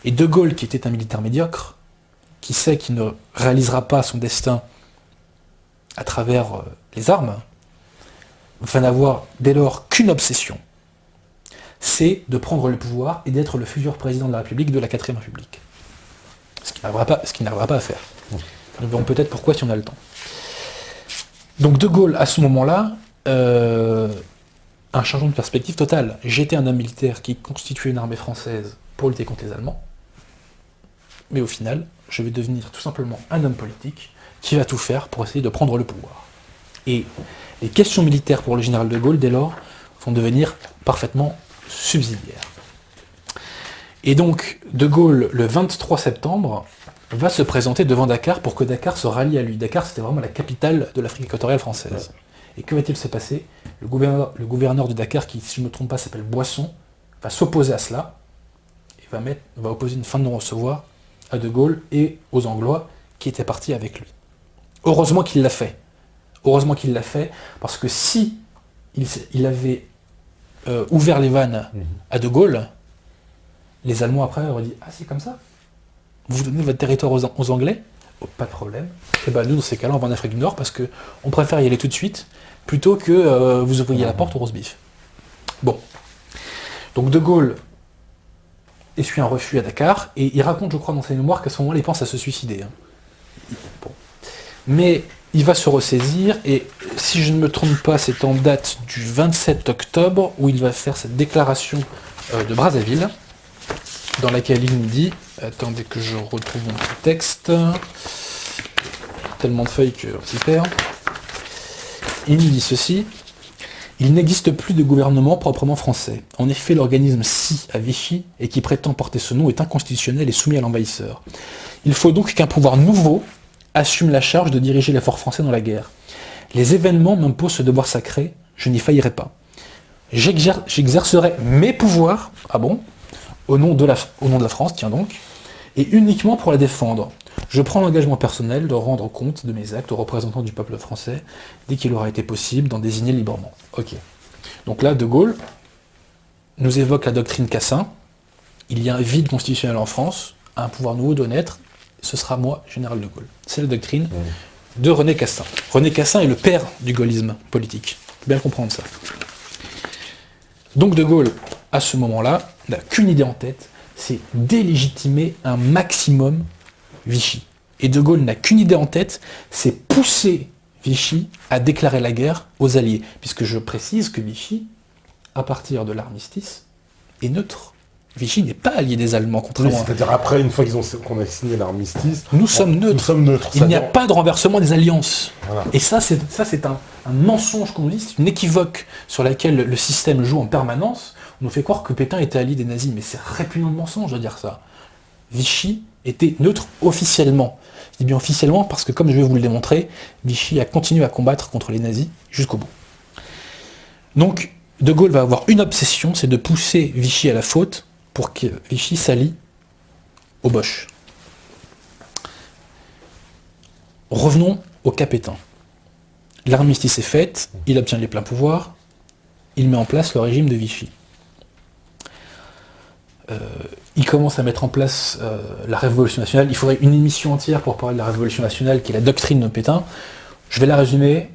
Et De Gaulle, qui était un militaire médiocre, qui sait qu'il ne réalisera pas son destin à travers les armes, va n'avoir dès lors qu'une obsession, c'est de prendre le pouvoir et d'être le futur président de la République, de la 4ème République. Ce qu'il n'arrivera pas à faire. Nous verrons peut-être pourquoi si on a le temps. Donc De Gaulle, à ce moment-là, un changement de perspective total. J'étais un homme militaire qui constituait une armée française pour lutter contre les Allemands, mais au final, je vais devenir tout simplement un homme politique qui va tout faire pour essayer de prendre le pouvoir. Et les questions militaires pour le général de Gaulle, dès lors, vont devenir parfaitement subsidiaires. Et donc, De Gaulle, le 23 septembre, va se présenter devant Dakar pour que Dakar se rallie à lui. Dakar, c'était vraiment la capitale de l'Afrique équatoriale française. Et que va-t-il se passer ? Le gouverneur de Dakar, qui, si je ne me trompe pas, s'appelle Boisson, va s'opposer à cela, et va opposer une fin de non-recevoir à De Gaulle et aux Anglois qui étaient partis avec lui. Heureusement qu'il l'a fait. Heureusement qu'il l'a fait, parce que si il avait ouvert les vannes à De Gaulle, les Allemands après auraient dit « Ah, c'est comme ça ? Vous donnez votre territoire aux Anglais ? Oh, pas de problème. Et bien nous, dans ces cas-là, on va en Afrique du Nord, parce qu'on préfère y aller tout de suite, plutôt que vous ouvriez la porte au roast beef. » Bon. Donc De Gaulle essuie un refus à Dakar, et il raconte, je crois, dans ses mémoires qu'à ce moment-là, il pense à se suicider. Bon. Mais il va se ressaisir, et si je ne me trompe pas, c'est en date du 27 octobre, où il va faire cette déclaration de Brazzaville, dans laquelle il nous dit, attendez que je retrouve mon petit texte, tellement de feuilles qu'on s'y perd, il nous dit ceci: il n'existe plus de gouvernement proprement français. En effet, l'organisme SI à Vichy, et qui prétend porter ce nom, est inconstitutionnel et soumis à l'envahisseur. Il faut donc qu'un pouvoir nouveau assume la charge de diriger l'effort français dans la guerre. Les événements m'imposent ce devoir sacré, je n'y faillirai pas. J'exercerai mes pouvoirs, ah bon, au nom de la France, tiens donc, et uniquement pour la défendre. Je prends l'engagement personnel de rendre compte de mes actes aux représentants du peuple français dès qu'il aura été possible d'en désigner librement. Ok. Donc là, De Gaulle nous évoque la doctrine Cassin. Il y a un vide constitutionnel en France, un pouvoir nouveau doit naître, ce sera moi, général de Gaulle. C'est la doctrine de René Cassin. René Cassin est le père du gaullisme politique. Il faut bien comprendre ça. Donc De Gaulle, à ce moment-là, n'a qu'une idée en tête, c'est délégitimer un maximum Vichy. Et De Gaulle n'a qu'une idée en tête, c'est pousser Vichy à déclarer la guerre aux Alliés. Puisque je précise que Vichy, à partir de l'armistice, est neutre. Vichy n'est pas allié des Allemands, contrairement à... C'est-à-dire après, une fois qu'on a signé l'armistice, nous sommes neutres. Il n'y a pas de renversement des alliances. Voilà. Et ça, c'est un mensonge qu'on nous dit, c'est une équivoque sur laquelle le système joue en permanence. On nous fait croire que Pétain était allié des nazis, mais c'est répugnant de mensonge de dire ça. Vichy était neutre officiellement. Je dis bien officiellement parce que, comme je vais vous le démontrer, Vichy a continué à combattre contre les nazis jusqu'au bout. Donc, De Gaulle va avoir une obsession, c'est de pousser Vichy à la faute pour que Vichy s'allie aux Boches. Revenons au cas Pétain. L'armistice est faite, il obtient les pleins pouvoirs, il met en place le régime de Vichy. Il commence à mettre en place la Révolution nationale. Il faudrait une émission entière pour parler de la Révolution nationale, qui est la doctrine de Pétain. Je vais la résumer.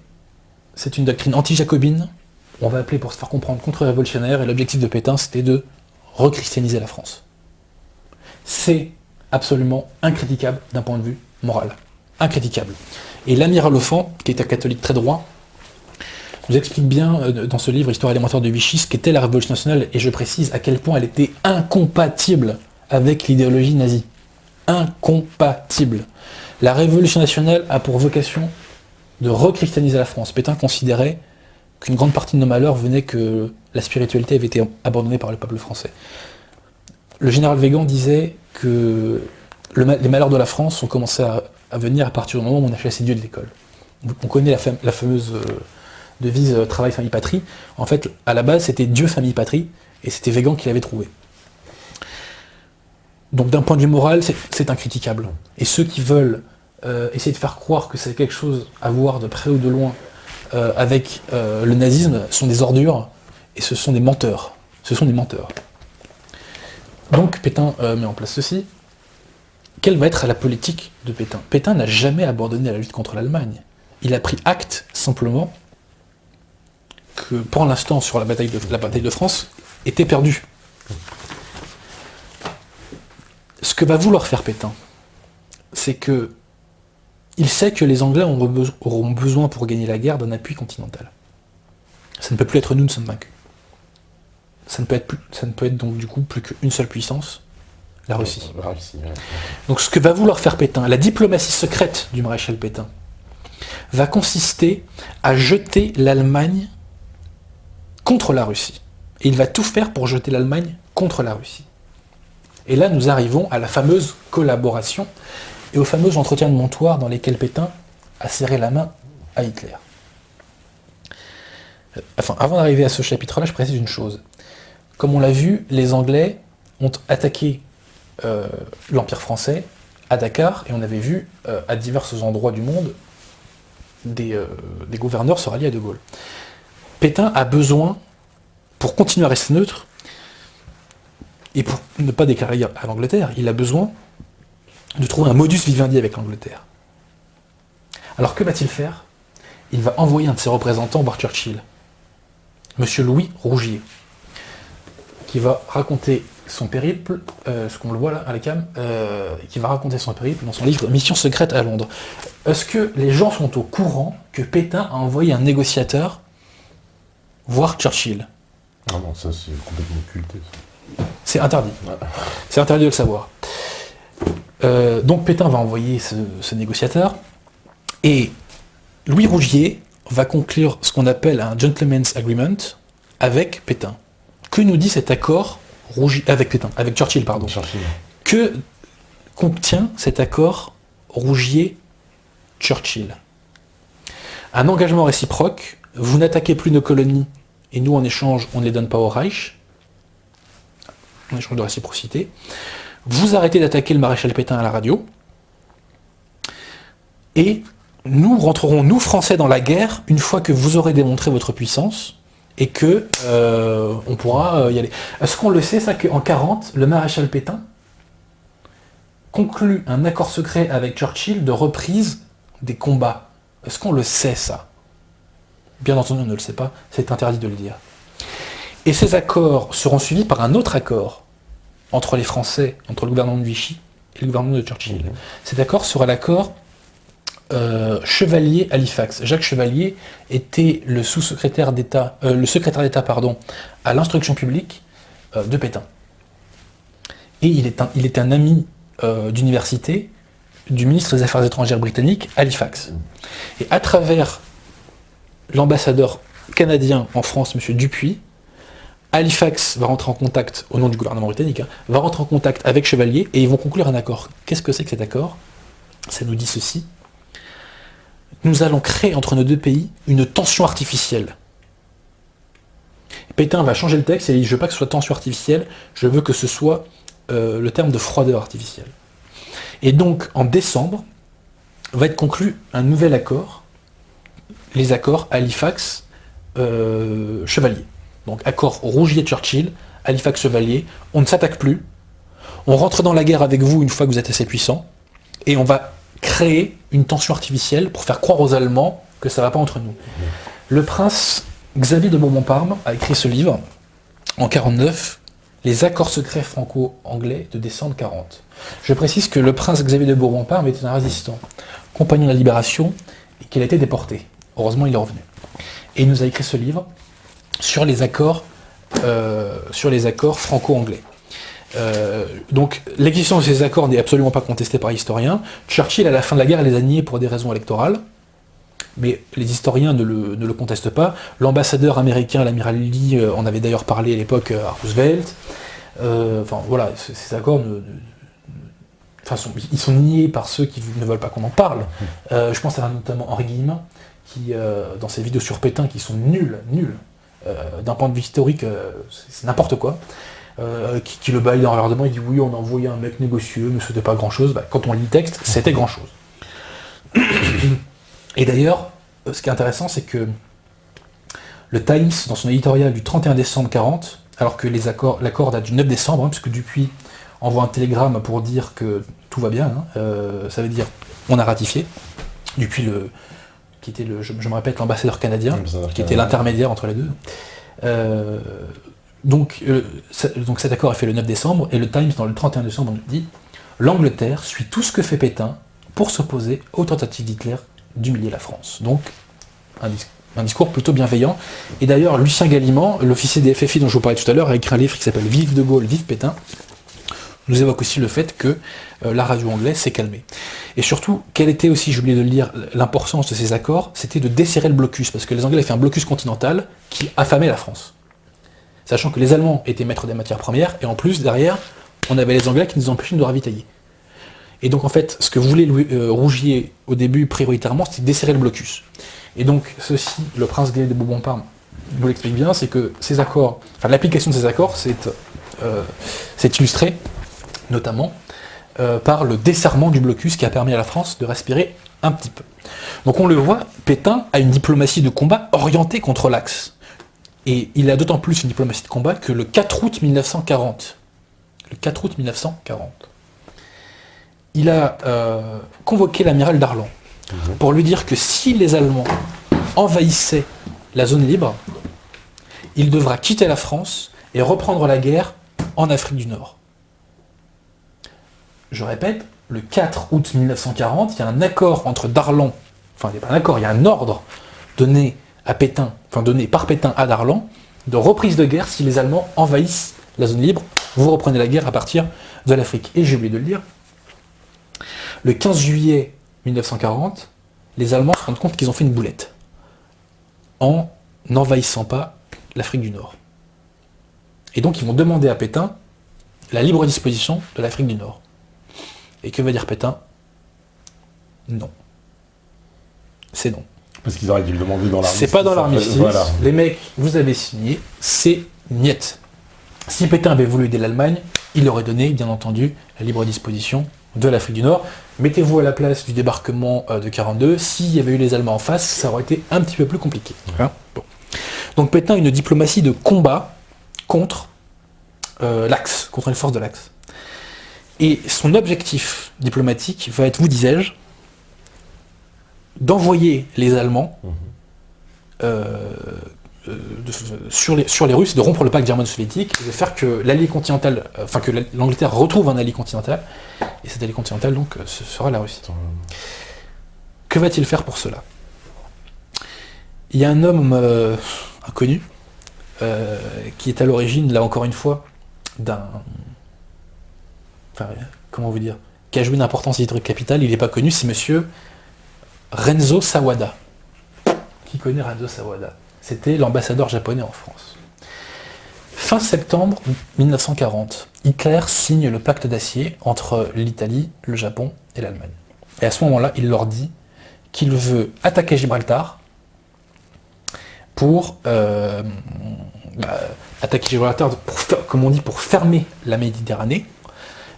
C'est une doctrine anti-jacobine. On va appeler, pour se faire comprendre, contre-révolutionnaire, et l'objectif de Pétain, c'était de rechristianiser la France. C'est absolument incritiquable d'un point de vue moral. Incritiquable. Et l'amiral Offand, qui est un catholique très droit, nous explique bien dans ce livre Histoire élémentaire de Vichy ce qu'était la Révolution nationale, et je précise à quel point elle était incompatible avec l'idéologie nazie. Incompatible. La Révolution nationale a pour vocation de rechristianiser la France. Pétain considérait qu'une grande partie de nos malheurs venait que la spiritualité avait été abandonnée par le peuple français. Le général Weygand disait que les malheurs de la France ont commencé à venir à partir du moment où on a chassé Dieu de l'école. On connaît la fameuse devise travail, famille, patrie. En fait, à la base, c'était Dieu, famille, patrie, et c'était Weygand qui l'avait trouvé. Donc d'un point de vue moral, c'est incritiquable. Et ceux qui veulent essayer de faire croire que c'est quelque chose à voir de près ou de loin avec le nazisme sont des ordures, et ce sont des menteurs. Ce sont des menteurs. Donc Pétain met en place ceci. Quelle va être la politique de Pétain? Pétain n'a jamais abandonné la lutte contre l'Allemagne. Il a pris acte simplement que pour l'instant sur la bataille de France était perdue. Ce que va vouloir faire Pétain, c'est que il sait que les Anglais auront besoin pour gagner la guerre d'un appui continental. Ça ne peut plus être nous sommes vaincus. Ça ne peut être donc du coup plus qu'une seule puissance, la Russie. Donc ce que va vouloir faire Pétain, la diplomatie secrète du maréchal Pétain, va consister à jeter l'Allemagne contre la Russie. Et il va tout faire pour jeter l'Allemagne contre la Russie. Et là, nous arrivons à la fameuse collaboration et aux fameux entretiens de montoir dans lesquels Pétain a serré la main à Hitler. Enfin, avant d'arriver à ce chapitre-là, je précise une chose. Comme on l'a vu, les Anglais ont attaqué l'Empire français à Dakar, et on avait vu à divers endroits du monde des gouverneurs se rallier à De Gaulle. Pétain a besoin, pour continuer à rester neutre, et pour ne pas déclarer guerre à l'Angleterre, il a besoin de trouver un modus vivendi avec l'Angleterre. Alors que va-t-il faire? Il va envoyer un de ses représentants voir Churchill, Monsieur Louis Rougier, qui va raconter son périple, ce qu'on le voit là à la cam, qui va raconter son périple dans son livre Mission secrète à Londres. Est-ce que les gens sont au courant que Pétain a envoyé un négociateur voir Churchill? Ah non, ça c'est complètement occulté. C'est interdit. Ouais. C'est interdit de le savoir. Donc Pétain va envoyer ce négociateur, et Louis Rougier va conclure ce qu'on appelle un gentleman's agreement avec Pétain. Que nous dit cet accord avec Churchill, pardon. Churchill. Que contient cet accord Rougier-Churchill? Un engagement réciproque, vous n'attaquez plus nos colonies, et nous en échange, on ne les donne pas au Reich, en échange de réciprocité. Vous arrêtez d'attaquer le maréchal Pétain à la radio, et nous rentrerons, nous Français, dans la guerre une fois que vous aurez démontré votre puissance et que on pourra y aller. Est-ce qu'on le sait, ça, qu'en 40, le maréchal Pétain conclut un accord secret avec Churchill de reprise des combats? Est-ce qu'on le sait, ça? Bien entendu, on ne le sait pas, c'est interdit de le dire. Et ces accords seront suivis par un autre accord entre les Français, entre le gouvernement de Vichy et le gouvernement de Churchill. Mmh. Cet accord sera l'accord Chevalier-Halifax. Jacques Chevalier était le sous-secrétaire d'État, le secrétaire d'État, à l'instruction publique de Pétain. Et il est un ami d'université du ministre des Affaires étrangères britannique, Halifax. Et à travers l'ambassadeur canadien en France, M. Dupuis, Halifax va rentrer en contact, au nom du gouvernement britannique, va rentrer en contact avec Chevalier, et ils vont conclure un accord. Qu'est-ce que c'est que cet accord? Ça nous dit ceci. Nous allons créer entre nos deux pays une tension artificielle. Pétain va changer le texte et il dit, je veux pas que ce soit tension artificielle, je veux que ce soit le terme de froideur artificielle. Et donc, en décembre, va être conclu un nouvel accord, les accords Halifax-Chevalier. Donc, accord Rougier-Churchill, Halifax-Chevalier, on ne s'attaque plus, on rentre dans la guerre avec vous une fois que vous êtes assez puissant, et on va créer une tension artificielle pour faire croire aux Allemands que ça ne va pas entre nous. Le prince Xavier de Bourbon-Parme a écrit ce livre en 1949, Les accords secrets franco-anglais de décembre 40. Je précise que le prince Xavier de Bourbon-Parme était un résistant, compagnon de la Libération, et qu'il a été déporté. Heureusement, il est revenu. Et il nous a écrit ce livre sur les accords franco-anglais. Donc l'existence de ces accords n'est absolument pas contestée par les historiens. Churchill, à la fin de la guerre, les a niés pour des raisons électorales, mais les historiens ne le contestent pas. L'ambassadeur américain, l'amiral Lee, en avait d'ailleurs parlé à l'époque à Roosevelt. Enfin voilà, ces accords ils sont niés par ceux qui ne veulent pas qu'on en parle. Je pense à notamment Henri Guillemin, qui, dans ses vidéos sur Pétain, qui sont nulles. D'un point de vue historique, c'est n'importe quoi. Qui le baille dans un retardement, il dit oui, on a envoyé un mec négocieux, mais c'était pas grand chose. Quand on lit le texte, c'était grand chose. Et d'ailleurs, ce qui est intéressant, c'est que le Times, dans son éditorial du 31 décembre 40, alors que l'accord date du 9 décembre, hein, puisque Dupuis envoie un télégramme pour dire que tout va bien, hein, ça veut dire on a ratifié. Dupuis, qui était, je me répète, l'ambassadeur canadien, qui était l'intermédiaire entre les deux. Donc cet accord est fait le 9 décembre, et le Times, dans le 31 décembre, nous dit « L'Angleterre suit tout ce que fait Pétain pour s'opposer aux tentatives d'Hitler d'humilier la France. » Donc, un discours plutôt bienveillant. Et d'ailleurs, Lucien Gallimand, l'officier des FFI dont je vous parlais tout à l'heure, a écrit un livre qui s'appelle « Vive de Gaulle, vive Pétain », nous évoque aussi le fait que la radio anglaise s'est calmée. Et surtout, quelle était aussi, j'ai oublié de le dire, l'importance de ces accords, c'était de desserrer le blocus, parce que les Anglais avaient fait un blocus continental qui affamait la France. Sachant que les Allemands étaient maîtres des matières premières, et en plus, derrière, on avait les Anglais qui nous empêchaient de ravitailler. Et donc, en fait, ce que voulait Rougier au début, prioritairement, c'était desserrer le blocus. Et donc, ceci, le prince Guy de Bourbon-Parme nous l'explique bien, c'est que ces accords, enfin l'application de ces accords, c'est illustré, notamment, par le desserrement du blocus qui a permis à la France de respirer un petit peu. Donc on le voit, Pétain a une diplomatie de combat orientée contre l'Axe. Et il a d'autant plus une diplomatie de combat que le 4 août 1940, il a convoqué l'amiral Darlan pour lui dire que si les Allemands envahissaient la zone libre, il devra quitter la France et reprendre la guerre en Afrique du Nord. Je répète, le 4 août 1940, il y a un accord entre Darlan, enfin il n'y a pas un accord, il y a un ordre donné à Pétain, enfin donné par Pétain à Darlan, de reprise de guerre si les Allemands envahissent la zone libre, vous reprenez la guerre à partir de l'Afrique. Et j'ai oublié de le dire, le 15 juillet 1940, les Allemands se rendent compte qu'ils ont fait une boulette en n'envahissant pas l'Afrique du Nord. Et donc ils vont demander à Pétain la libre disposition de l'Afrique du Nord. Et que va dire Pétain? Non. C'est non. Parce qu'ils auraient dû le demander dans l'armistice. C'est pas dans l'armistice. Voilà. Les mecs, vous avez signé, c'est niet. Si Pétain avait voulu aider l'Allemagne, il aurait donné, bien entendu, la libre disposition de l'Afrique du Nord. Mettez-vous à la place du débarquement de 42. S'il y avait eu les Allemands en face, ça aurait été un petit peu plus compliqué. Hein, bon. Donc Pétain a une diplomatie de combat contre l'Axe, contre les forces de l'Axe. Et son objectif diplomatique va être, vous disais-je, d'envoyer les Allemands sur les Russes, de rompre le pacte germano-soviétique, et de faire que l'allié continental, enfin que l'Angleterre retrouve un allié continental, et cet allié continental donc ce sera la Russie. Que va-t-il faire pour cela? Il y a un homme inconnu qui est à l'origine, là encore une fois, comment vous dire, qui a joué une importance historique capitale, il n'est pas connu, c'est monsieur Renzo Sawada. Qui connaît Renzo Sawada? C'était l'ambassadeur japonais en France. Fin septembre 1940, Hitler signe le pacte d'acier entre l'Italie, le Japon et l'Allemagne. Et à ce moment-là, il leur dit qu'il veut attaquer Gibraltar pour comme on dit, pour fermer la Méditerranée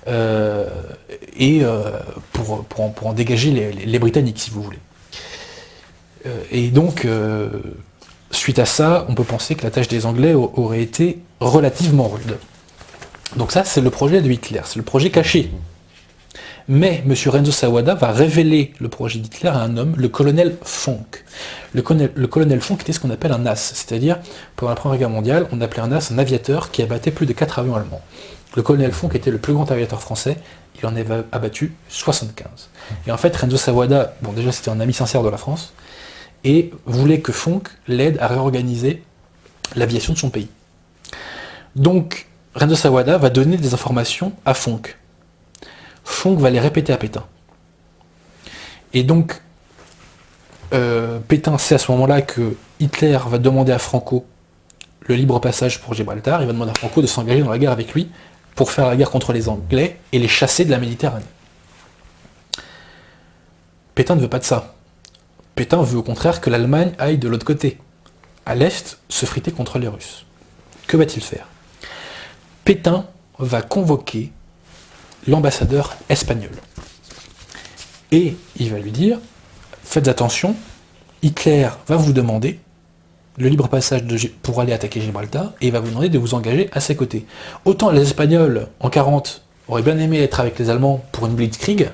et pour en dégager les Britanniques, si vous voulez. Et donc, suite à ça, on peut penser que la tâche des Anglais aurait été relativement rude. Donc ça, c'est le projet de Hitler, c'est le projet caché. Mais M. Renzo Sawada va révéler le projet d'Hitler à un homme, le colonel Fonck. Le colonel Fonck était ce qu'on appelle un as, c'est-à-dire, pendant la Première Guerre mondiale, on appelait un as un aviateur qui abattait plus de 4 avions allemands. Le colonel Fonck était le plus grand aviateur français, il en avait abattu 75. Et en fait, Renzo Sawada, bon déjà c'était un ami sincère de la France, et voulait que Fonck l'aide à réorganiser l'aviation de son pays. Donc, Renzo Sawada va donner des informations à Fonck. Fonck va les répéter à Pétain. Et donc, Pétain sait à ce moment-là que Hitler va demander à Franco le libre passage pour Gibraltar, il va demander à Franco de s'engager dans la guerre avec lui pour faire la guerre contre les Anglais et les chasser de la Méditerranée. Pétain ne veut pas de ça. Pétain veut au contraire que l'Allemagne aille de l'autre côté, à l'Est, se friter contre les Russes. Que va-t-il faire? Pétain va convoquer l'ambassadeur espagnol. Et il va lui dire, faites attention, Hitler va vous demander le libre passage pour aller attaquer Gibraltar, et il va vous demander de vous engager à ses côtés. Autant les Espagnols, en 40, auraient bien aimé être avec les Allemands pour une Blitzkrieg,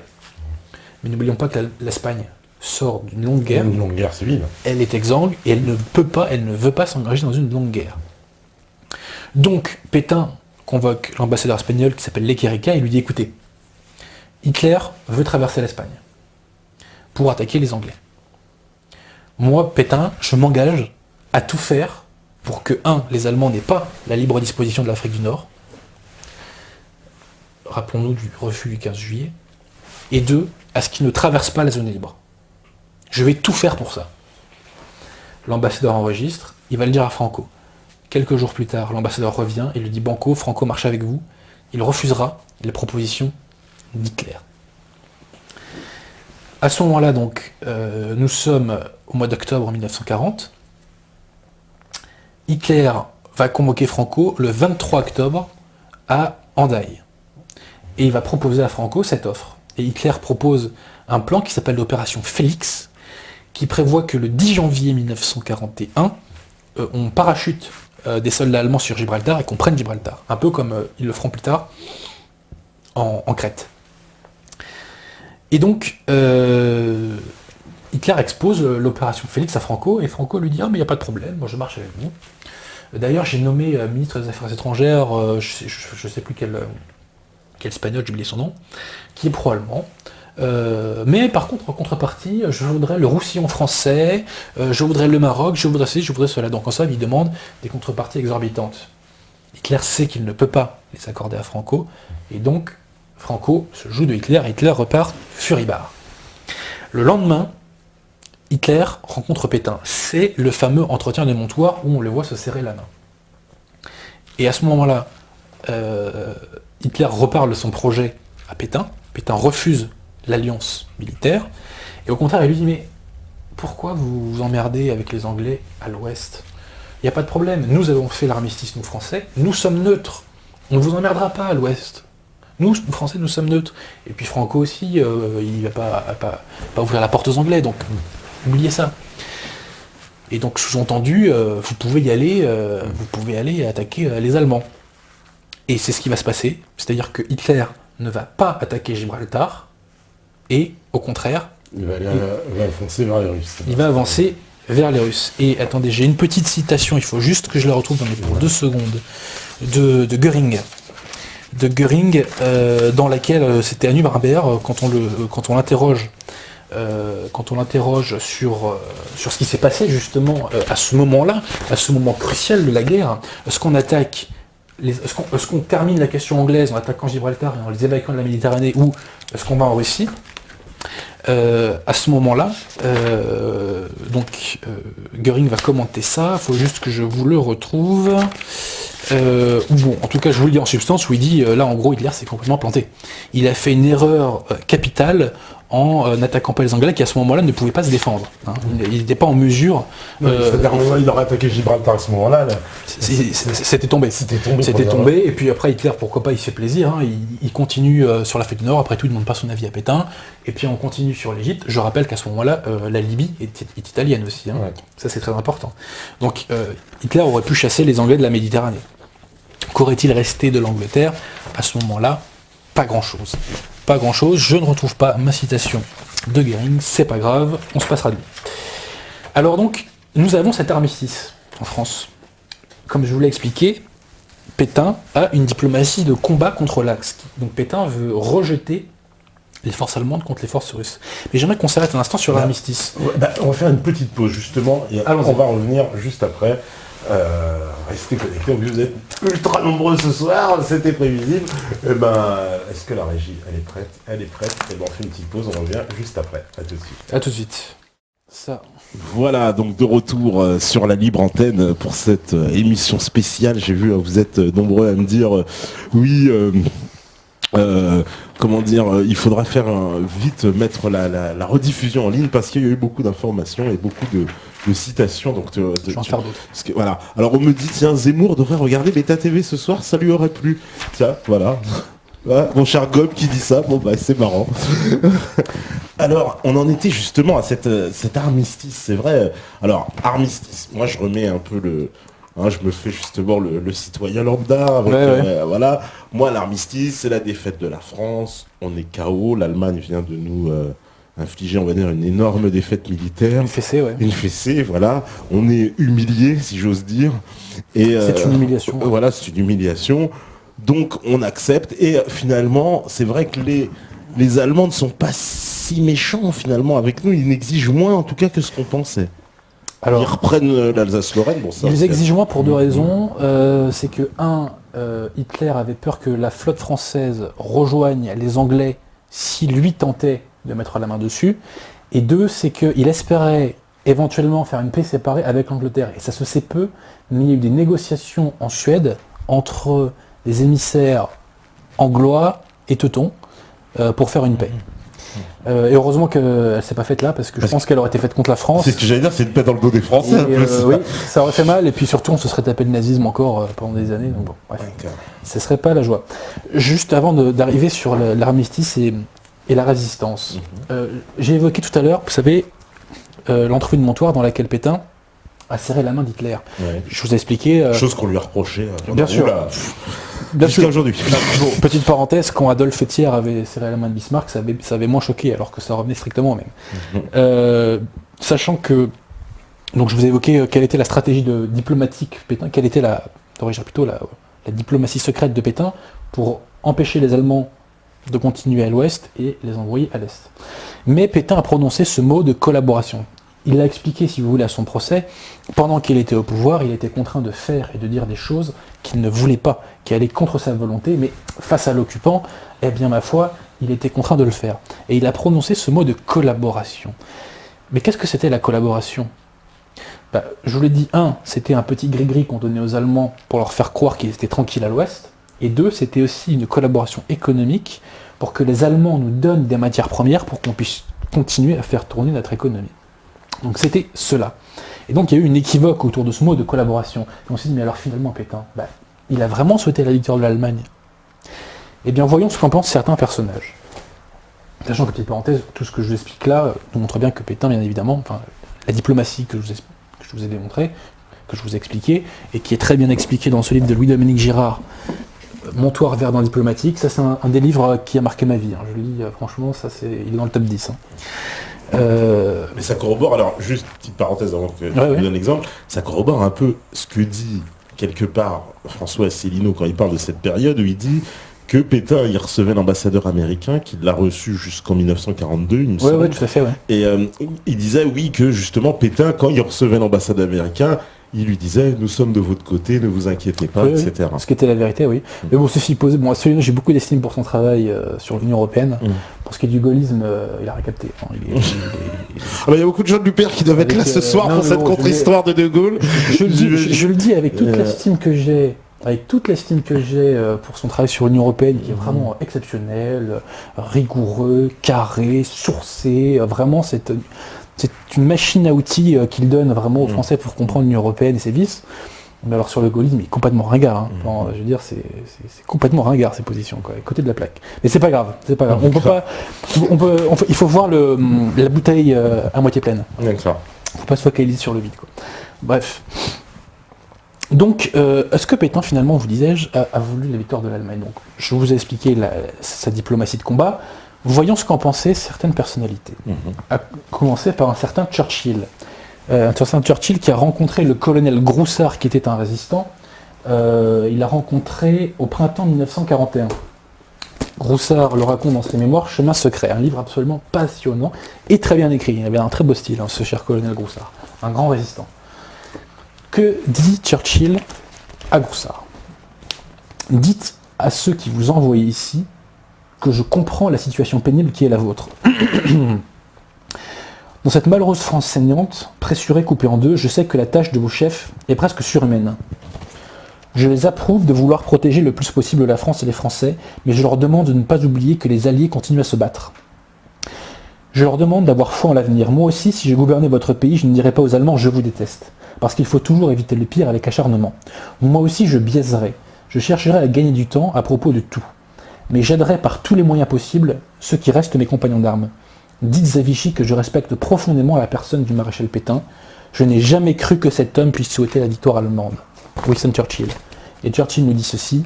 mais n'oublions pas que l'Espagne sort d'une longue guerre. Une longue guerre civile. Elle est exsangue, et elle ne veut pas s'engager dans une longue guerre. Donc, Pétain convoque l'ambassadeur espagnol qui s'appelle Lequerica et lui dit, écoutez, Hitler veut traverser l'Espagne pour attaquer les Anglais. Moi, Pétain, je m'engage à tout faire pour que, les Allemands n'aient pas la libre disposition de l'Afrique du Nord, rappelons-nous du refus du 15 juillet, et 2, à ce qu'ils ne traversent pas la zone libre. Je vais tout faire pour ça. L'ambassadeur enregistre, il va le dire à Franco. Quelques jours plus tard, l'ambassadeur revient et lui dit, Banco, Franco marche avec vous, il refusera les propositions d'Hitler. À ce moment-là, donc, nous sommes au mois d'octobre 1940. Hitler va convoquer Franco le 23 octobre à Hendaye. Et il va proposer à Franco cette offre. Et Hitler propose un plan qui s'appelle l'opération Félix, qui prévoit que le 10 janvier 1941, on parachute des soldats allemands sur Gibraltar et qu'on prenne Gibraltar. Un peu comme ils le feront plus tard en Crète. Et donc, Hitler expose l'opération Félix à Franco, et Franco lui dit « Ah, mais il n'y a pas de problème, moi je marche avec vous. » D'ailleurs, j'ai nommé ministre des Affaires étrangères, je ne sais plus quel espagnol, j'ai oublié son nom, qui est pro-allemand. Mais par contre, en contrepartie, je voudrais le Roussillon français, je voudrais le Maroc, je voudrais ceci, je voudrais cela. Donc en somme, il demande des contreparties exorbitantes. Hitler sait qu'il ne peut pas les accorder à Franco, et donc Franco se joue de Hitler, et Hitler repart furibard. Le lendemain, Hitler rencontre Pétain. C'est le fameux entretien de Montoire où on le voit se serrer la main. Et à ce moment-là, Hitler reparle de son projet à Pétain. Pétain refuse l'alliance militaire. Et au contraire, il lui dit, mais pourquoi vous vous emmerdez avec les Anglais à l'ouest ? Il n'y a pas de problème. Nous avons fait l'armistice, nous Français. Nous sommes neutres. On ne vous emmerdera pas à l'ouest. Nous, Français, nous sommes neutres. Et puis Franco aussi, il ne va pas ouvrir la porte aux Anglais. Donc, oubliez ça. Et donc, sous-entendu, vous pouvez y aller, vous pouvez aller attaquer les Allemands. Et c'est ce qui va se passer. C'est-à-dire que Hitler ne va pas attaquer Gibraltar, et au contraire, il va avancer vers les Russes. Il va avancer vers les Russes. Et attendez, j'ai une petite citation, il faut juste que je la retrouve pour 2 secondes, de Göring. De Göring, dans laquelle c'était Anu Barbert, quand on l'interroge sur ce qui s'est passé justement à ce moment-là, à ce moment crucial de la guerre, est-ce qu'on termine la question anglaise en attaquant Gibraltar et en les évacuant de la Méditerranée, ou est-ce qu'on va en Russie ? À ce moment-là, Göring va commenter ça, il faut juste que je vous le retrouve. En tout cas, je vous le dis en substance, où il dit, là en gros, Hitler s'est complètement planté. Il a fait une erreur capitale en n'attaquant pas les Anglais, qui à ce moment-là ne pouvaient pas se défendre. Hein. Il n'était pas en mesure... C'est-à-dire il aurait attaqué Gibraltar à ce moment-là. C'était tombé. C'était tombé, et puis après Hitler, pourquoi pas, il se fait plaisir, hein. Il continue sur l'Afrique du Nord, après tout il ne demande pas son avis à Pétain, et puis on continue sur l'Égypte. Je rappelle qu'à ce moment-là, la Libye est italienne aussi, hein. Ouais. Ça c'est très important. Donc Hitler aurait pu chasser les Anglais de la Méditerranée. Qu'aurait-il resté de l'Angleterre à ce moment-là? Pas grand-chose. Pas grand-chose, je ne retrouve pas ma citation de Göring, c'est pas grave, on se passera de lui. Alors donc, nous avons cet armistice en France. Comme je vous l'ai expliqué, Pétain a une diplomatie de combat contre l'Axe. Donc Pétain veut rejeter les forces allemandes contre les forces russes. Mais j'aimerais qu'on s'arrête un instant sur l'armistice. On va faire une petite pause justement, et on va revenir juste après. Restez connectés, vous êtes ultra nombreux ce soir, c'était prévisible. Est-ce que la régie, elle est prête? Elle est prête, et on fait une petite pause, on revient juste après. À tout de suite. À tout de suite. Ça. Voilà, donc de retour sur la libre antenne pour cette émission spéciale. J'ai vu, vous êtes nombreux à me dire, oui... il faudra faire vite mettre la rediffusion en ligne parce qu'il y a eu beaucoup d'informations et beaucoup de citations. Donc, je vais en faire d'autres. Voilà. Alors on me dit, tiens, Zemmour devrait regarder Beta TV ce soir, ça lui aurait plu. Tiens, voilà. Ouais, mon cher Gob qui dit ça, bon bah c'est marrant. Alors, on en était justement à cet armistice, c'est vrai. Alors, armistice, moi je remets un peu je me fais justement le citoyen lambda. Voilà. Moi, l'armistice, c'est la défaite de la France. On est KO. L'Allemagne vient de nous infliger, on va dire, une énorme défaite militaire. Une fessée, ouais. Une fessée, voilà. On est humilié, si j'ose dire. Et c'est une humiliation. Voilà, c'est une humiliation. Donc, on accepte. Et finalement, c'est vrai que les Allemands ne sont pas si méchants, finalement, avec nous. Ils exigent moins, en tout cas, que ce qu'on pensait. Alors, ils reprennent l'Alsace-Lorraine. Bon, ça, ils exigent moins pour deux raisons. C'est que, Hitler avait peur que la flotte française rejoigne les Anglais si lui tentait de mettre la main dessus. Et deux, c'est qu'il espérait éventuellement faire une paix séparée avec l'Angleterre. Et ça se sait peu, mais il y a eu des négociations en Suède entre les émissaires anglois et teutons pour faire une paix. Et heureusement qu'elle ne s'est pas faite là, parce que je pense qu'elle aurait été faite contre la France. C'est ce que j'allais dire, c'est une paix dans le dos des Français. Oui, ça aurait fait mal, et puis surtout on se serait tapé le nazisme encore pendant des années, donc bon, bref, ce serait pas la joie. Juste avant d'arriver sur l'armistice et la résistance, j'ai évoqué tout à l'heure, vous savez, l'entrevue de Montoire dans laquelle Pétain a serré la main d'Hitler. Ouais. Je vous ai expliqué... Chose qu'on lui a reproché. Bien sûr. Jusqu'à aujourd'hui. Bon, petite parenthèse, quand Adolphe Thiers avait serré la main de Bismarck, ça avait moins choqué, alors que ça revenait strictement au même. Sachant que, donc je vous ai évoqué quelle était la stratégie diplomatique Pétain, quelle était la diplomatie secrète de Pétain pour empêcher les Allemands de continuer à l'ouest et les envoyer à l'est. Mais Pétain a prononcé ce mot de collaboration. Il l'a expliqué, si vous voulez, à son procès. Pendant qu'il était au pouvoir, il était contraint de faire et de dire des choses qu'il ne voulait pas, qui allaient contre sa volonté, mais face à l'occupant, eh bien, ma foi, il était contraint de le faire. Et il a prononcé ce mot de collaboration. Mais qu'est-ce que c'était la collaboration ? Je vous l'ai dit, c'était un petit gris-gris qu'on donnait aux Allemands pour leur faire croire qu'ils étaient tranquilles à l'ouest, et deux, c'était aussi une collaboration économique pour que les Allemands nous donnent des matières premières pour qu'on puisse continuer à faire tourner notre économie. Donc c'était cela. Et donc il y a eu une équivoque autour de ce mot de collaboration. Et on s'est dit, mais alors finalement Pétain, il a vraiment souhaité la victoire de l'Allemagne. Eh bien voyons ce qu'en pensent certains personnages. Sachant que, petite parenthèse, tout ce que je vous explique là nous montre bien que Pétain, bien évidemment, la diplomatie que je vous ai démontrée, que je vous ai expliqué, et qui est très bien expliqué dans ce livre de Louis-Dominique Girard, Montoire, Verdun diplomatique, ça c'est un des livres qui a marqué ma vie. Je le lis, franchement, il est dans le top 10. Mais ça corrobore, alors juste petite parenthèse avant que je vous donne l'exemple, ça corrobore un peu ce que dit quelque part François Asselineau quand il parle de cette période où il dit que Pétain il recevait l'ambassadeur américain, qu'il l'a reçu jusqu'en 1942, il me semble. Oui, tout à fait, ouais. Et il disait oui que justement Pétain, quand il recevait l'ambassadeur américain, il lui disait « Nous sommes de votre côté, ne vous inquiétez pas, etc. » Ce qui était la vérité, oui. Mais bon, ceci posé, Asselineau, j'ai beaucoup d'estime pour son travail sur l'Union Européenne. Pour ce qui est du gaullisme, il a récapté. Il y a beaucoup de gens de l'UPR qui doivent être là ce soir pour cette contre-histoire de De Gaulle. Je le dis avec toute l'estime que j'ai. Avec toute l'estime que j'ai pour son travail sur l'Union Européenne, qui est vraiment exceptionnel, rigoureux, carré, sourcé, vraiment c'est une machine à outils qu'il donne vraiment aux Français pour comprendre l'Union Européenne et ses vices. Mais alors sur le gaullisme, il est complètement ringard. Je veux dire, c'est complètement ringard ces positions, quoi, côté de la plaque. Mais c'est pas grave, On peut pas, il faut voir la bouteille à moitié pleine. D'accord. Faut pas se focaliser sur le vide, quoi. Bref. Donc, est-ce que Pétain, finalement, vous disais-je, a voulu la victoire de l'Allemagne ? Donc, je vous ai expliqué sa diplomatie de combat. Voyons ce qu'en pensaient certaines personnalités. À commencer par un certain Churchill. Un certain Churchill qui a rencontré le colonel Groussard, qui était un résistant. Il l'a rencontré au printemps 1941. Groussard le raconte dans ses mémoires, Chemin secret, un livre absolument passionnant et très bien écrit. Il avait un très beau style, ce cher colonel Groussard, un grand résistant. Que dit Churchill à Groussard ? Dites à ceux qui vous envoient ici que je comprends la situation pénible qui est la vôtre. Dans cette malheureuse France saignante, pressurée, coupée en deux, je sais que la tâche de vos chefs est presque surhumaine. Je les approuve de vouloir protéger le plus possible la France et les Français, mais je leur demande de ne pas oublier que les Alliés continuent à se battre. Je leur demande d'avoir foi en l'avenir. Moi aussi, si je gouvernais votre pays, je ne dirais pas aux Allemands « je vous déteste », parce qu'il faut toujours éviter le pire avec acharnement. Moi aussi, je biaiserais. Je chercherai à gagner du temps à propos de tout. mais j'aiderai par tous les moyens possibles ceux qui restent mes compagnons d'armes. Dites à Vichy que je respecte profondément la personne du maréchal Pétain. Je n'ai jamais cru que cet homme puisse souhaiter la victoire allemande. Winston Churchill. Et Churchill nous dit ceci.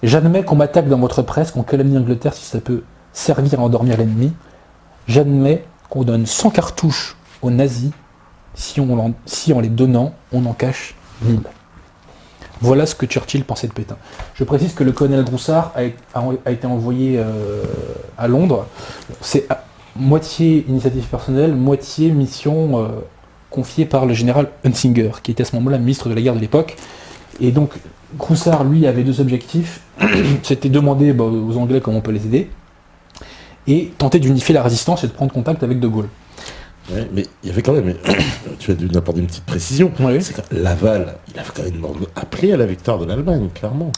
J'admets qu'on m'attaque dans votre presse, qu'on calomnie l'Angleterre si ça peut servir à endormir l'ennemi. J'admets qu'on donne 100 cartouches aux nazis si en les donnant, on en cache 1000. Voilà ce que Churchill pensait de Pétain. Je précise que le colonel Groussard a été envoyé à Londres. C'est moitié initiative personnelle, moitié mission confiée par le général Hunsinger, qui était à ce moment-là ministre de la guerre de l'époque. Et donc, Groussard, lui, avait deux objectifs. C'était demander aux Anglais comment on peut les aider, et tenter d'unifier la résistance et de prendre contact avec De Gaulle. Ouais, mais il y avait quand même, tu as dû nous apporter une petite précision, c'est que Laval, il avait quand même appelé à la victoire de l'Allemagne, clairement.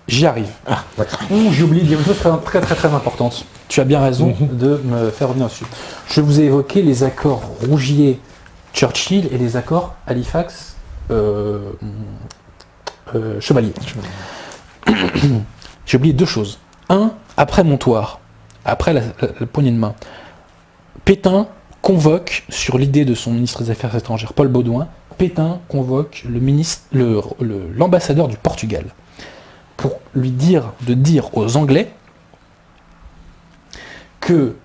J'y arrive. Ah, d'accord. J'ai oublié de dire une chose très très très importante. Tu as bien raison de me faire revenir dessus. Je vous ai évoqué les accords Rougier-Churchill et les accords Halifax-Chevalier. J'ai oublié deux choses. Un, après Montoire, après la poignée de main, Pétain convoque, sur l'idée de son ministre des Affaires étrangères, Paul Baudouin, Pétain convoque l'ambassadeur du Portugal pour lui dire aux Anglais que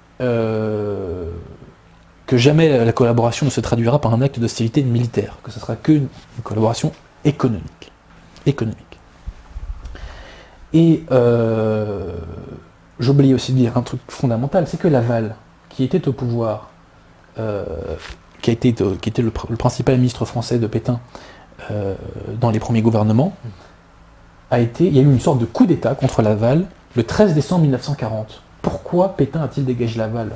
jamais la collaboration ne se traduira par un acte d'hostilité militaire, que ce sera qu'une collaboration économique. Et j'oubliais aussi de dire un truc fondamental, c'est que Laval, qui était au pouvoir, qui était le principal ministre français de Pétain dans les premiers gouvernements, il y a eu une sorte de coup d'État contre Laval le 13 décembre 1940. Pourquoi Pétain a-t-il dégagé Laval ?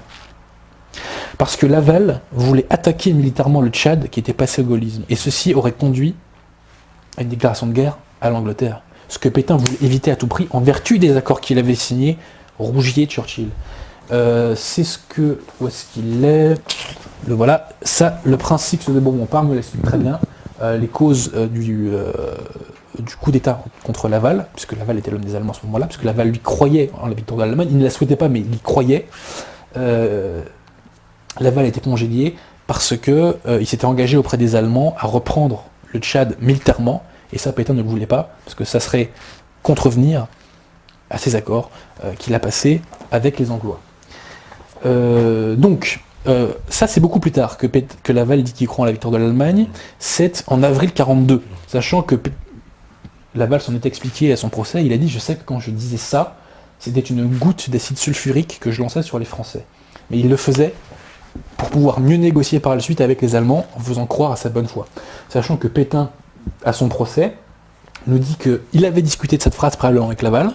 Parce que Laval voulait attaquer militairement le Tchad qui était passé au gaullisme. Et ceci aurait conduit à une déclaration de guerre à l'Angleterre. Ce que Pétain voulait éviter à tout prix en vertu des accords qu'il avait signés, Rougier-Churchill. C'est ce que... Où est-ce qu'il est ? Voilà. Ça, le prince Six de Bourbon-Parme me l'explique très bien. Les causes du coup d'État contre Laval, puisque Laval était l'homme des Allemands à ce moment-là, puisque Laval lui croyait en la victoire de l'Allemagne, il ne la souhaitait pas, mais il y croyait. Laval était congédié parce que il s'était engagé auprès des Allemands à reprendre le Tchad militairement, et ça Pétain ne le voulait pas, parce que ça serait contrevenir à ces accords qu'il a passés avec les Anglois. Ça c'est beaucoup plus tard que Laval dit qu'il croit en la victoire de l'Allemagne, c'est en avril 1942, sachant que Laval s'en est expliqué à son procès, il a dit « Je sais que quand je disais ça, c'était une goutte d'acide sulfurique que je lançais sur les Français. » Mais il le faisait pour pouvoir mieux négocier par la suite avec les Allemands en faisant croire à sa bonne foi. Sachant que Pétain, à son procès, nous dit qu'il avait discuté de cette phrase préalablement avec Laval,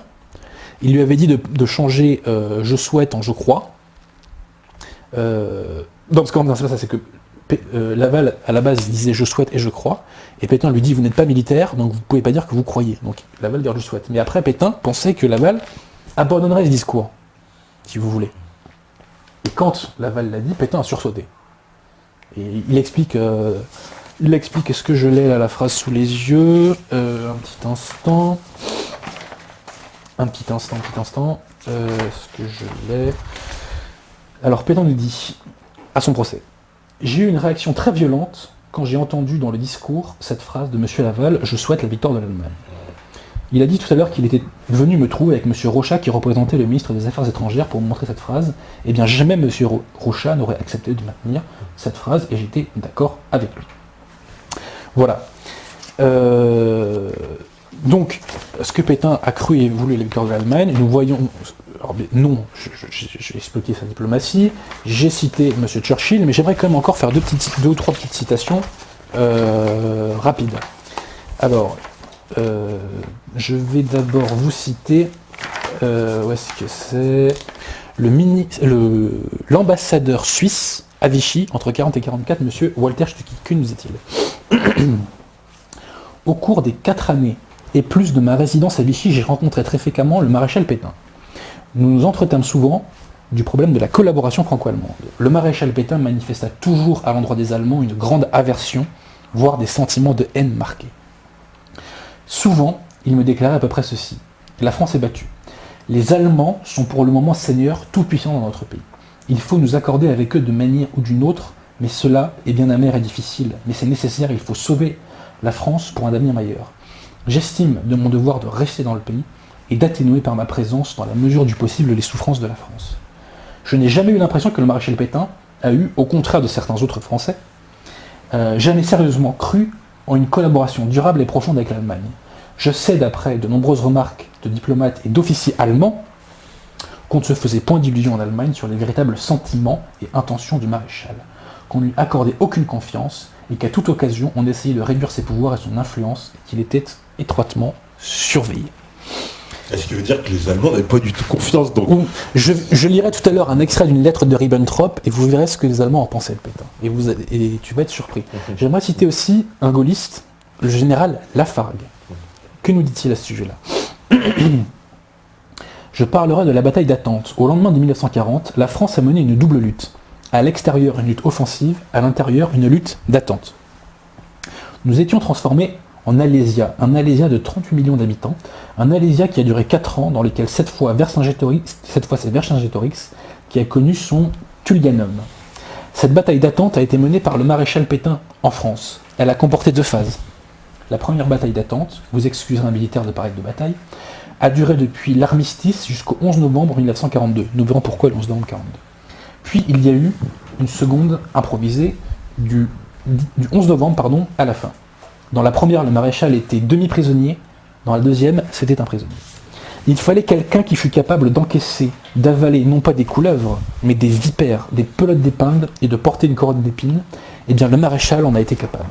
il lui avait dit de changer « je souhaite » en « je crois ». Parce que ça c'est que Laval, à la base, disait « je souhaite » et « je crois », et Pétain lui dit « vous n'êtes pas militaire, donc vous ne pouvez pas dire que vous croyez ». Donc Laval dit « je souhaite ». Mais après, Pétain pensait que Laval abandonnerait ce discours, si vous voulez. Et quand Laval l'a dit, Pétain a sursauté. Et il explique est-ce que je l'ai là, la phrase sous les yeux, un petit instant, est-ce que je l'ai ? Alors Pétain nous dit, à son procès, « J'ai eu une réaction très violente quand j'ai entendu dans le discours cette phrase de M. Laval, « Je souhaite la victoire de l'Allemagne ». Il a dit tout à l'heure qu'il était venu me trouver avec M. Rochat qui représentait le ministre des Affaires étrangères pour me montrer cette phrase. Eh bien jamais M. Rochat n'aurait accepté de maintenir cette phrase et j'étais d'accord avec lui. Voilà. Donc, ce que Pétain a cru et voulu la victoire de l'Allemagne, nous voyons... Alors, non, j'ai expliqué sa diplomatie, j'ai cité M. Churchill, mais j'aimerais quand même encore faire deux ou trois petites citations rapides. Alors... je vais d'abord vous citer où est-ce que c'est l'ambassadeur suisse à Vichy entre 40 et 44, M. Walter Stucky. Que nous dit-il ? Au cours des 4 années et plus de ma résidence à Vichy, j'ai rencontré très fréquemment le maréchal Pétain. Nous nous entretînmes souvent du problème de la collaboration franco-allemande. Le maréchal Pétain manifesta toujours à l'endroit des Allemands une grande aversion, voire des sentiments de haine marqués. Souvent, il me déclarait à peu près ceci. La France est battue. Les Allemands sont pour le moment seigneurs tout-puissants dans notre pays. Il faut nous accorder avec eux de manière ou d'une autre, mais cela est bien amer et difficile. Mais c'est nécessaire, il faut sauver la France pour un avenir meilleur. J'estime de mon devoir de rester dans le pays et d'atténuer par ma présence, dans la mesure du possible, les souffrances de la France. Je n'ai jamais eu l'impression que le maréchal Pétain a eu, au contraire de certains autres Français, jamais sérieusement cru en une collaboration durable et profonde avec l'Allemagne. Je sais, d'après de nombreuses remarques de diplomates et d'officiers allemands, qu'on ne se faisait point d'illusions en Allemagne sur les véritables sentiments et intentions du maréchal, qu'on ne lui accordait aucune confiance et qu'à toute occasion on essayait de réduire ses pouvoirs et son influence et qu'il était étroitement surveillé. Est-ce qui veut dire que les Allemands n'avaient pas du tout confiance donc Je lirai tout à l'heure un extrait d'une lettre de Ribbentrop et vous verrez ce que les Allemands en pensaient de Pétain. Et tu vas être surpris. J'aimerais citer aussi un gaulliste, le général Lafargue. Que nous dit-il à ce sujet-là? Je parlerai de la bataille d'Attente. Au lendemain de 1940, la France a mené une double lutte. À l'extérieur, une lutte offensive, à l'intérieur, une lutte d'attente. Nous étions transformés en Alésia, un Alésia de 38 millions d'habitants, un Alésia qui a duré 4 ans, dans lesquels cette fois c'est Vercingétorix qui a connu son Tullianum. Cette bataille d'attente a été menée par le maréchal Pétain en France. Elle a comporté 2 phases. La première bataille d'attente, vous excuserez un militaire de parler de bataille, a duré depuis l'armistice jusqu'au 11 novembre 1942. Nous verrons pourquoi le 11 novembre 1942. Puis il y a eu une seconde improvisée du 11 novembre à la fin. Dans la première, le maréchal était demi-prisonnier, dans la deuxième, c'était un prisonnier. Il fallait quelqu'un qui fût capable d'encaisser, d'avaler non pas des couleuvres, mais des vipères, des pelotes d'épingles et de porter une couronne d'épines. Eh bien, le maréchal en a été capable.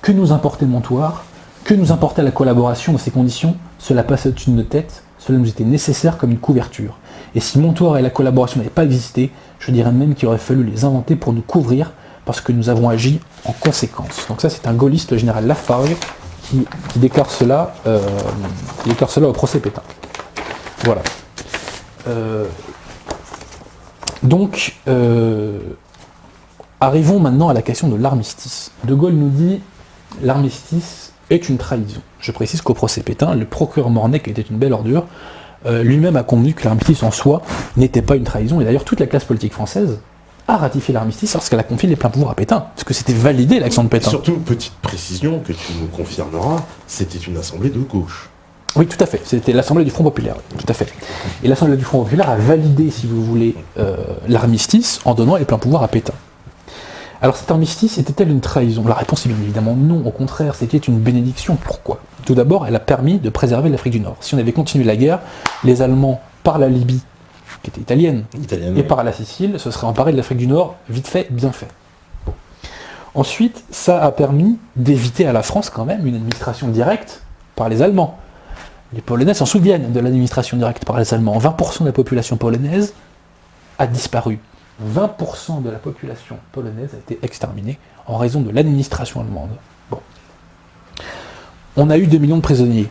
Que nous importait Montoire? Que nous importait la collaboration dans ces conditions? Cela passait au-dessus de nos têtes, cela nous était nécessaire comme une couverture. Et si Montoire et la collaboration n'avaient pas existé, je dirais même qu'il aurait fallu les inventer pour nous couvrir, parce que nous avons agi en conséquence. Donc ça, c'est un gaulliste, le général Lafargue, qui déclare cela au procès Pétain. Voilà. Arrivons maintenant à la question de l'armistice. De Gaulle nous dit « l'armistice est une trahison ». Je précise qu'au procès Pétain, le procureur Mornay, qui était une belle ordure, lui-même a convenu que l'armistice en soi n'était pas une trahison, et d'ailleurs toute la classe politique française a ratifié l'armistice lorsqu'elle a confié les pleins pouvoirs à Pétain, parce que c'était validé l'action de Pétain. Surtout, petite précision que tu nous confirmeras, c'était une assemblée de gauche. Oui, tout à fait, c'était l'Assemblée du Front Populaire, tout à fait. Et l'Assemblée du Front Populaire a validé, si vous voulez, l'armistice en donnant les pleins pouvoirs à Pétain. Alors cet armistice était-elle une trahison? La réponse est bien évidemment non, au contraire, c'était une bénédiction. Pourquoi? Tout d'abord, elle a permis de préserver l'Afrique du Nord. Si on avait continué la guerre, les Allemands, par la Libye, qui était italienne, et par la Sicile, se seraient emparés de l'Afrique du Nord, vite fait, bien fait. Bon. Ensuite, ça a permis d'éviter à la France quand même une administration directe par les Allemands. Les Polonais s'en souviennent de l'administration directe par les Allemands. 20% de la population polonaise a disparu. 20% de la population polonaise a été exterminée en raison de l'administration allemande. Bon. On a eu 2 millions de prisonniers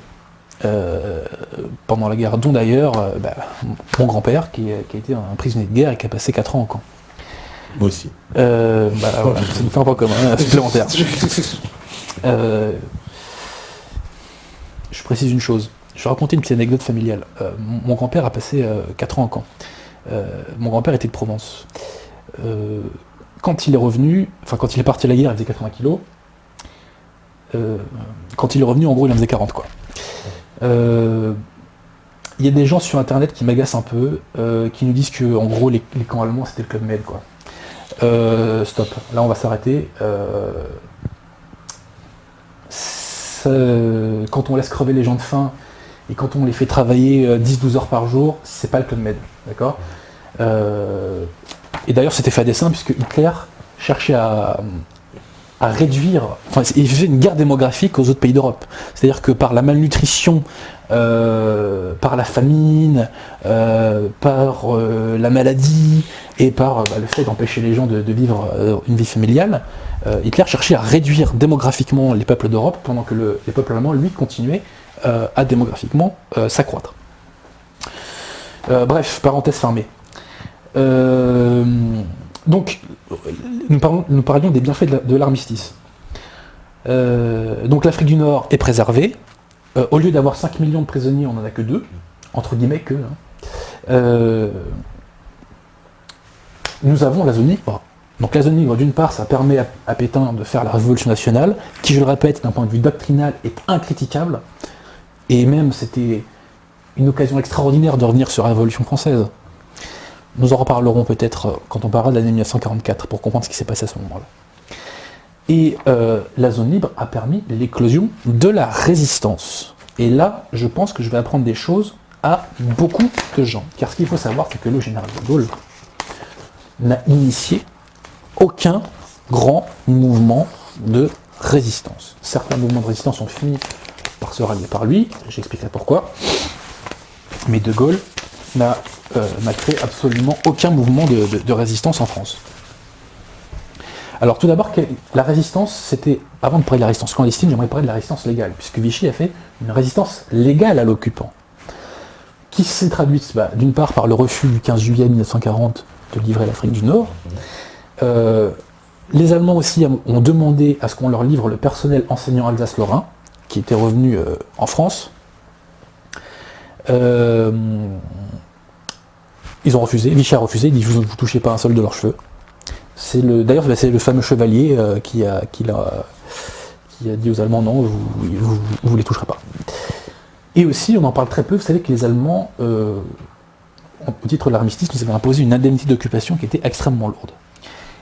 pendant la guerre, dont d'ailleurs mon grand-père qui a été un prisonnier de guerre et qui a passé 4 ans en camp. Moi aussi. Voilà, ça nous fait un point commun, supplémentaire. Je précise une chose. Je vais raconter une petite anecdote familiale. Mon grand-père a passé 4 ans en camp. Mon grand-père était de Provence. Quand il est revenu, quand il est parti à la guerre, il faisait 80 kilos. Quand il est revenu, en gros, il en faisait 40, quoi. Il y a des gens sur internet qui m'agacent un peu, qui nous disent que, en gros, les camps allemands, c'était le Club Med, quoi. Stop. Là, on va s'arrêter. Quand on laisse crever les gens de faim, et quand on les fait travailler 10-12 heures par jour, c'est pas le Club Med, d'accord? Et d'ailleurs, c'était fait à dessein, puisque Hitler cherchait à réduire, il faisait une guerre démographique aux autres pays d'Europe. C'est-à-dire que par la malnutrition, par la famine, par la maladie, et par le fait d'empêcher les gens de vivre une vie familiale, Hitler cherchait à réduire démographiquement les peuples d'Europe, pendant que les peuples allemands, lui, continuaient à démographiquement s'accroître. Bref, parenthèse fermée. Donc, nous parlions des bienfaits de l'armistice. Donc l'Afrique du Nord est préservée. Au lieu d'avoir 5 millions de prisonniers, on n'en a que 2. entre guillemets que, nous avons la zone libre. Donc la zone libre, d'une part, ça permet à Pétain de faire la révolution nationale, qui, je le répète, d'un point de vue doctrinal, est incritiquable, et même c'était une occasion extraordinaire de revenir sur la Révolution française. Nous en reparlerons peut-être quand on parlera de l'année 1944, pour comprendre ce qui s'est passé à ce moment-là. Et la zone libre a permis l'éclosion de la résistance. Et là, je pense que je vais apprendre des choses à beaucoup de gens. Car ce qu'il faut savoir, c'est que le général de Gaulle n'a initié aucun grand mouvement de résistance. Certains mouvements de résistance ont fini par se rallier par lui, j'expliquerai pourquoi. Mais de Gaulle n'a créé absolument aucun mouvement de résistance en France. Alors tout d'abord, la résistance, c'était, avant de parler de la résistance clandestine, j'aimerais parler de la résistance légale, puisque Vichy a fait une résistance légale à l'occupant, qui s'est traduite d'une part par le refus du 15 juillet 1940 de livrer l'Afrique du Nord. Les Allemands aussi ont demandé à ce qu'on leur livre le personnel enseignant Alsace-Lorrain, qui était revenu en France. Ils ont refusé, Vichy a refusé, il dit vous ne touchez pas un seul de leurs cheveux. D'ailleurs, c'est le fameux chevalier qui a dit aux Allemands non, vous les toucherez pas. Et aussi, on en parle très peu, vous savez que les Allemands, au titre de l'armistice, nous avaient imposé une indemnité d'occupation qui était extrêmement lourde.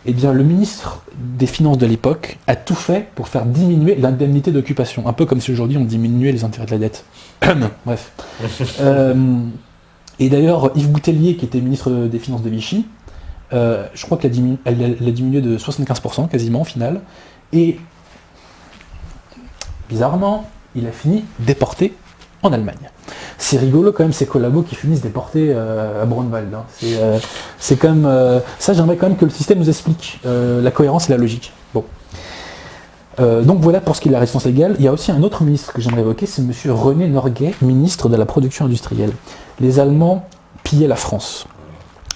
Eh bien, le ministre des Finances de l'époque a tout fait pour faire diminuer l'indemnité d'occupation, un peu comme si aujourd'hui on diminuait les intérêts de la dette. Bref. Et d'ailleurs, Yves Boutellier, qui était ministre des Finances de Vichy, je crois qu'elle a diminué de 75% quasiment au final, et bizarrement, il a fini déporté en Allemagne. C'est rigolo quand même ces collabos qui finissent déportés à Braunwald. Hein. C'est quand même ça, j'aimerais quand même que le système nous explique la cohérence et la logique. Bon. Donc voilà pour ce qui est de la résistance légale. Il y a aussi un autre ministre que j'aimerais évoquer, c'est monsieur René Norguet, ministre de la production industrielle. Les Allemands pillaient la France.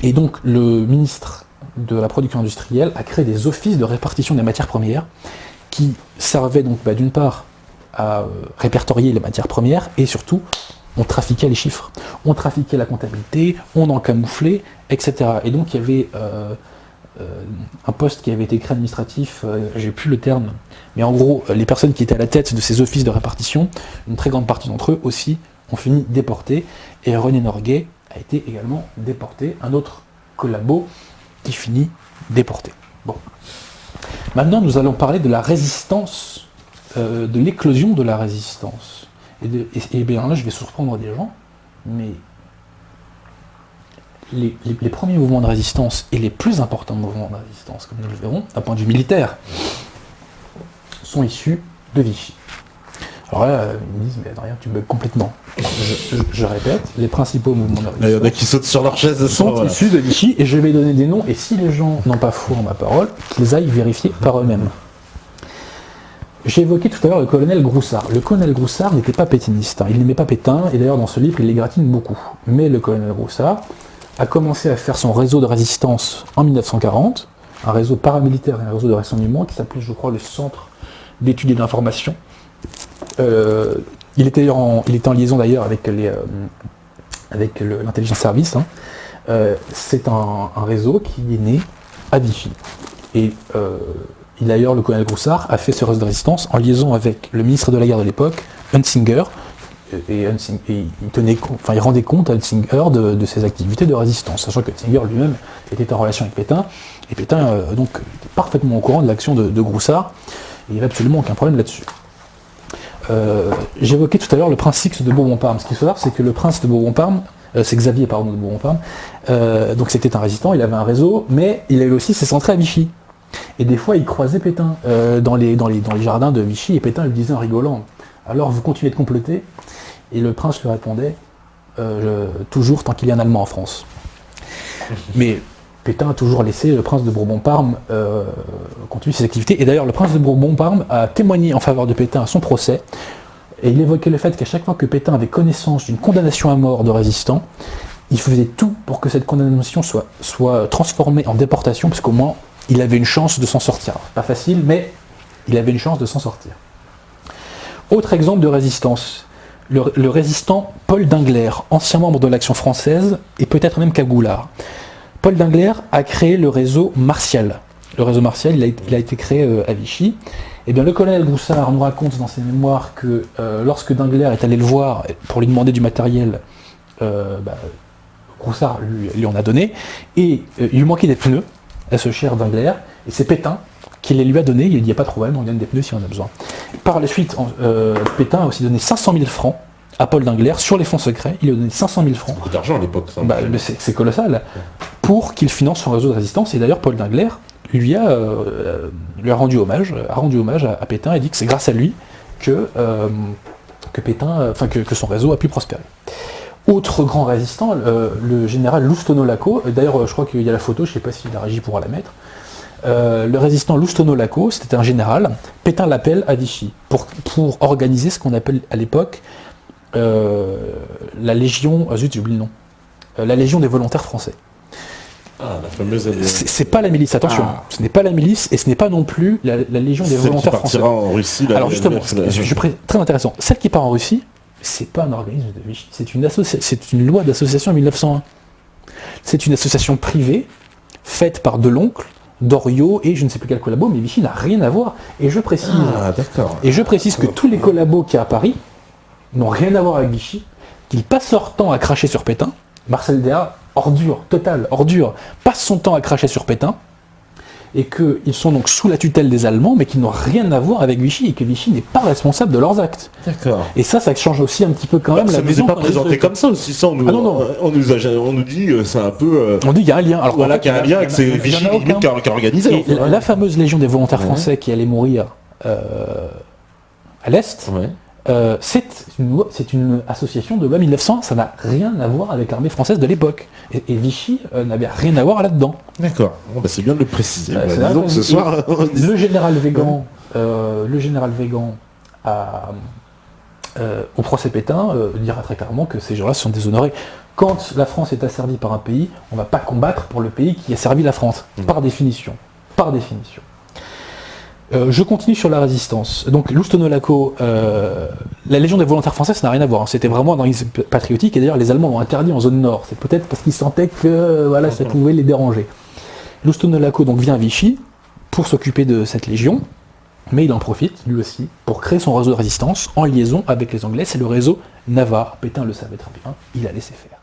Et donc le ministre de la production industrielle a créé des offices de répartition des matières premières qui servaient donc d'une part à répertorier les matières premières et surtout on trafiquait les chiffres, on trafiquait la comptabilité, on en camouflait, etc. Et donc il y avait un poste qui avait été créé administratif, j'ai plus le terme, mais en gros les personnes qui étaient à la tête de ces offices de répartition, une très grande partie d'entre eux aussi ont fini déportés, et René Norguet a été également déporté, un autre collabo qui finit déporté. Bon. Maintenant nous allons parler de la résistance, de l'éclosion de la résistance. Et bien là, je vais surprendre des gens, mais les premiers mouvements de résistance et les plus importants mouvements de résistance, comme nous le verrons, d'un point de vue militaire, sont issus de Vichy. Alors là, ils me disent, mais Adrien, tu bugs complètement. Je répète, les principaux mouvements de résistance. Il y en a qui sautent sur leur chaise sont issus de Vichy, et je vais donner des noms, et si les gens n'ont pas foi en ma parole, qu'ils aillent vérifier par eux-mêmes. J'ai évoqué tout à l'heure le colonel Groussard. Le colonel Groussard n'était pas pétainiste, hein. Il n'aimait pas Pétain, et d'ailleurs dans ce livre il les gratine beaucoup. Mais le colonel Groussard a commencé à faire son réseau de résistance en 1940, un réseau paramilitaire et un réseau de renseignement qui s'appelait, je crois, le Centre d'études et d'information. Il était en liaison d'ailleurs avec l'intelligence service. Hein. C'est un réseau qui est né à Vichy. Et d'ailleurs, le colonel Groussard a fait ce réseau de résistance en liaison avec le ministre de la guerre de l'époque, Hunsinger, et il rendait compte à Hunsinger de ses activités de résistance, sachant que Hunsinger lui-même était en relation avec Pétain, et Pétain donc était parfaitement au courant de l'action de Groussard, et il n'y avait absolument aucun problème là-dessus. J'évoquais tout à l'heure le prince X de Bourbon-Parme. Ce qu'il faut savoir, c'est que le prince de Bourbon-Parme, c'est Xavier de Bourbon-Parme, donc c'était un résistant, il avait un réseau, mais il avait aussi ses centrées à Vichy. Et des fois, il croisait Pétain dans les jardins de Vichy, et Pétain lui disait en rigolant « Alors vous continuez de comploter ?» Et le prince lui répondait « Toujours tant qu'il y a un Allemand en France. » Mais Pétain a toujours laissé le prince de Bourbon-Parme continuer ses activités. Et d'ailleurs, le prince de Bourbon-Parme a témoigné en faveur de Pétain à son procès, et il évoquait le fait qu'à chaque fois que Pétain avait connaissance d'une condamnation à mort de résistants, il faisait tout pour que cette condamnation soit transformée en déportation, parce qu'au moins, il avait une chance de s'en sortir. Pas facile, mais il avait une chance de s'en sortir. Autre exemple de résistance, le résistant Paul Dingler, ancien membre de l'Action française et peut-être même cagoulard. Paul Dingler a créé le réseau Martial. Le réseau Martial, il a été créé à Vichy. Eh bien, le colonel Groussard nous raconte dans ses mémoires que lorsque Dingler est allé le voir pour lui demander du matériel, Groussard lui en a donné, et il lui manquait des pneus à ce cher Dingler, et c'est Pétain qui les lui a donnés. Il dit, il n'y a pas de problème, on donne des pneus si on en a besoin. Par la suite, Pétain a aussi donné 500 000 francs à Paul Dingler sur les fonds secrets. Il lui a donné 500 000 francs. Beaucoup d'argent à l'époque, ça. C'est colossal. Pour qu'il finance son réseau de résistance. Et d'ailleurs, Paul Dingler lui a rendu hommage à Pétain et dit que c'est grâce à lui que son réseau a pu prospérer. Autre grand résistant, le général Loustono-Laco. D'ailleurs, je crois qu'il y a la photo, je ne sais pas si la régie pourra la mettre. Le résistant Loustono-Laco, c'était un général. Pétain l'appelle à Vichy pour organiser ce qu'on appelle à l'époque la Légion... zut, j'ai oublié le nom. La Légion des volontaires français. Ah, la fameuse... C'est pas la milice, attention. Ce n'est pas la milice et ce n'est pas non plus la Légion des volontaires français. En Russie, alors justement, très intéressant. Celle qui part en Russie, c'est pas un organisme de Vichy, c'est une loi d'association en 1901. C'est une association privée faite par Deloncle, Doriot et je ne sais plus quel collabo, mais Vichy n'a rien à voir. Et je précise, que tous les collabos qu'il y a à Paris n'ont rien à voir avec Vichy, qu'ils passent leur temps à cracher sur Pétain. Marcel Déat, ordure, totale, ordure, passe son temps à cracher sur Pétain, et qu'ils sont donc sous la tutelle des Allemands, mais qui n'ont rien à voir avec Vichy, et que Vichy n'est pas responsable de leurs actes. D'accord. Et ça change aussi un petit peu quand même la vision. Ça n'est pas présenté comme ça aussi, ça, on nous dit c'est un peu... On dit qu'il y a un lien. Alors, voilà, qu'il y a un lien avec ces Vichy qui a organisé. Et la fameuse Légion des volontaires français qui allait mourir à l'Est, c'est une association de loi 1900, ça n'a rien à voir avec l'armée française de l'époque. Et Vichy n'avait rien à voir là-dedans. D'accord, c'est bien de le préciser. Disons que ce soir... Le général Végan, au procès Pétain, dira très clairement que ces gens-là sont déshonorés. Quand la France est asservie par un pays, on ne va pas combattre pour le pays qui a servi la France, par définition. Par définition. Je continue sur la résistance. Donc Loustono-Laco, la Légion des volontaires français, ça n'a rien à voir. C'était vraiment un organisme patriotique, et d'ailleurs les Allemands l'ont interdit en zone nord. C'est peut-être parce qu'ils sentaient que ça pouvait les déranger. Loustono-Laco donc vient à Vichy pour s'occuper de cette légion, mais il en profite, lui aussi, pour créer son réseau de résistance en liaison avec les Anglais. C'est le réseau Navarre. Pétain le savait très bien, il a laissé faire.